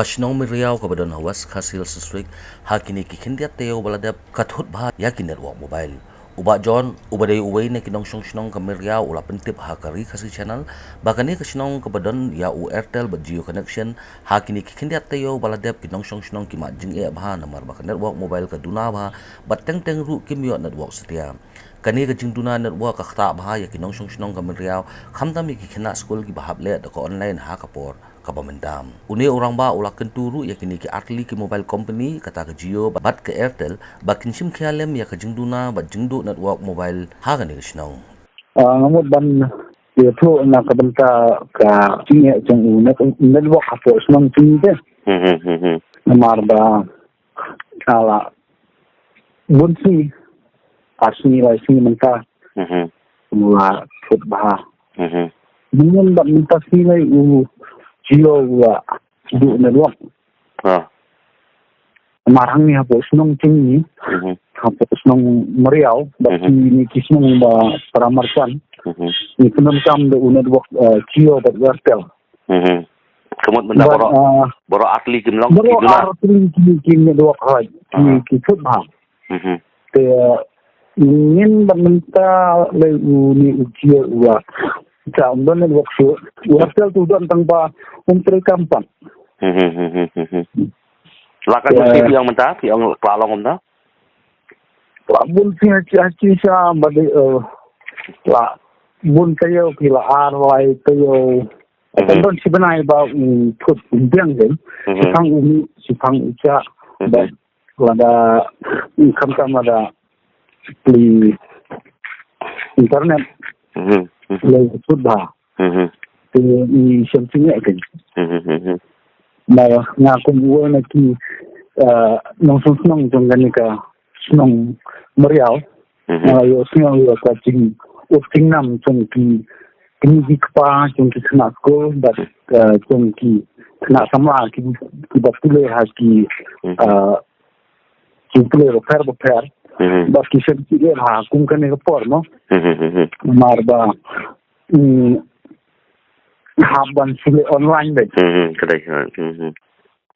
Shnong Myriaw kabadan West Khasi Hills District hakini khyndiat taiew baladap Thut Bha yakin network mobile. Uba John, ubadai uwei ne nongshong Shnong Myriaw ula pyntip RiKhasi Channel, bakani Shnong kabadan ya Airtel but Geo connection hakini khyndiat taiew baladap nongshong Shnong kima jingeh Bha namar bakan network mobile Duna Bha but teng ru kimyo network satia. Kane jingduna network Ktah Bha ya nongshong Shnong Myriaw khamtam Khynnah Skul ki bahab le ko online ha kapor kaba mendam. Uni Rangbah ula kenturu yakini RiKhasi ki mobile company kata ke Geo bat ke Airtel bakin shimkhia lem ya ke jingduna bat jingduh network mobile hagan ni Shnong. Ngamut ban itu nak kabenta ka jingeh jang network apa Shnong jingeh. Namar ba kala bunsi asni lai sini mentah. Mula Thut Bha. Mungkin bat mentah silai Geo wa du network. Marang ni hapo Shnong Jingeh, hapo Shnong Myriaw, bagi ni Shnong ba peramarkan. Ni penonton du network Geo bat Airtel. Kemud benda boro asli kimlong boro asli kim network hai ki Thut Bha. Te ingin berminta le ni Geo wa Jam dan network show, Airtel tu dan tanpa untuk kampan. Lakan mesti yang mentah, yang kelalong mentah. Bun sih sah bagi la bun taiew kila arwai taiew. Tentu sebenarnya bau Thut biang kan, sifang umi sifang uca, dan ada khamtam ada di internet. Le Thut Bha. Ni shimkhia kan. Nah, ngaku uwei na ki nongshong jong ka Shnong Myriaw. Yo sino yo ka jing nam jong ki kaba jong ki Khynnah Skul dat jong ki samla ki batule ha ki tule repair. Bas ki shimkhia ha kum kan ne por no. Marba haban sile online deh. Kedai.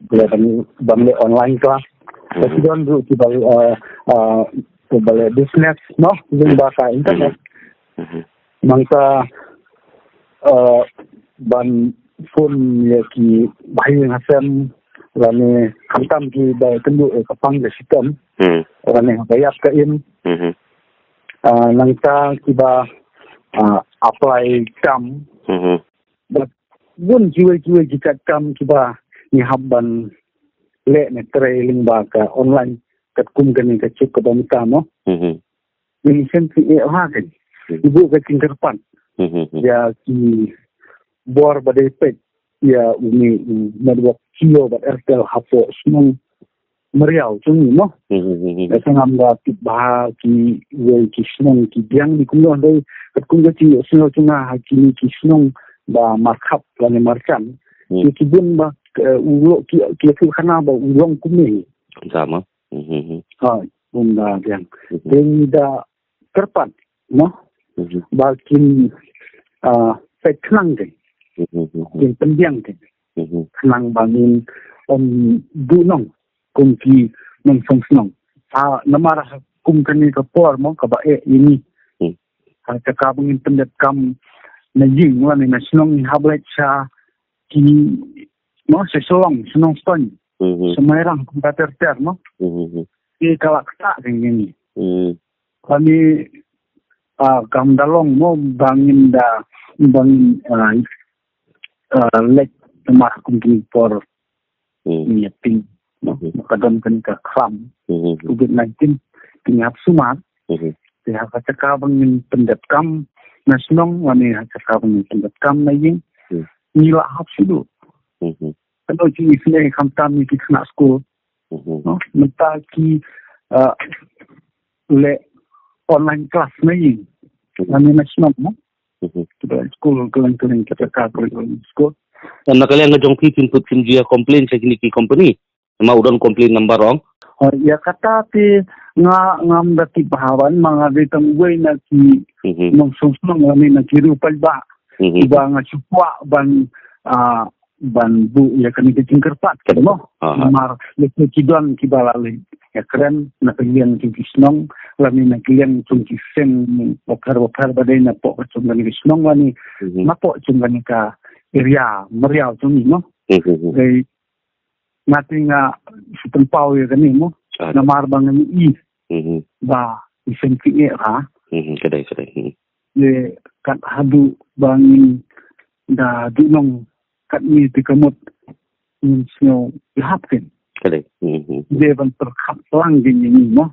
Kelihatan bangle online kelas. Kemudian tu kita balik business, no, bahasa internet. Mangsa ban phone ya ki bahaya ngasem, lani khamtam ki dah tendu kapang the system, lani bayar kain. Nangsa kiba apply kam. But bun jiwa jika kam kiba ni habban le ne trailing ba ka online kat kum kan ka cek ka bamta mo. Ni senti ha kan. Ibu ka tingkerpan. Ya ki bor badai pet ya uni network Geo ba Airtel hapo Shnong Myriaw chung no. Sangam da Thut Bha ki we ki Shnong ki biang ni kum doi kat kum ka Geo Shnong chunga ha ki Shnong ba markup lani markan ki bun ba ulo ki khana ba ulong kumi sama ha bunda yang da terpat no bakin petlang ke in pendiang ke khang bangin dunong kum ki nongshong namar kum kani ka por mo ka ba ini ha ka bangin pendet kam na jing wala na Shnong hablet sa ki no sesolong Shnong stone semerang komputer ter no ki kalakta ini kami kamdalong mo bangin lek temar kumkin por ni ping no kadam kan ka kham COVID-19 tingap sumat dia kata bangin pendet kam na Shnong wani hakaka bang pendet kam na yin nila hap sidu kalau ji isne khamtam ni Khynnah Skul no menta ki le online class na yin wani na Shnong no school going kita ka school na kalian ngajong input kim dia complain sa kini ki company ma udon complain number wrong ya kata ti ngam dati bahawan mga ditang uwei na ki nongshong wani na ki rupal ba iba nga supwa ban ban bu ya kan ke jingkerpat ke mo namar le kidon kibalali ya keren na kalian ki Shnong lami na kalian chung ki sen bakar badai na po chung ni Shnong wani na po chung ni ka area Myriaw chung ni no dei natinga sitempau ya kan ni mo namar bang ni ba shimkhia ha kedai le kat hadu bangin da dunong kat ni tikamot snow hapkin kedai devan terkap lang din ni mo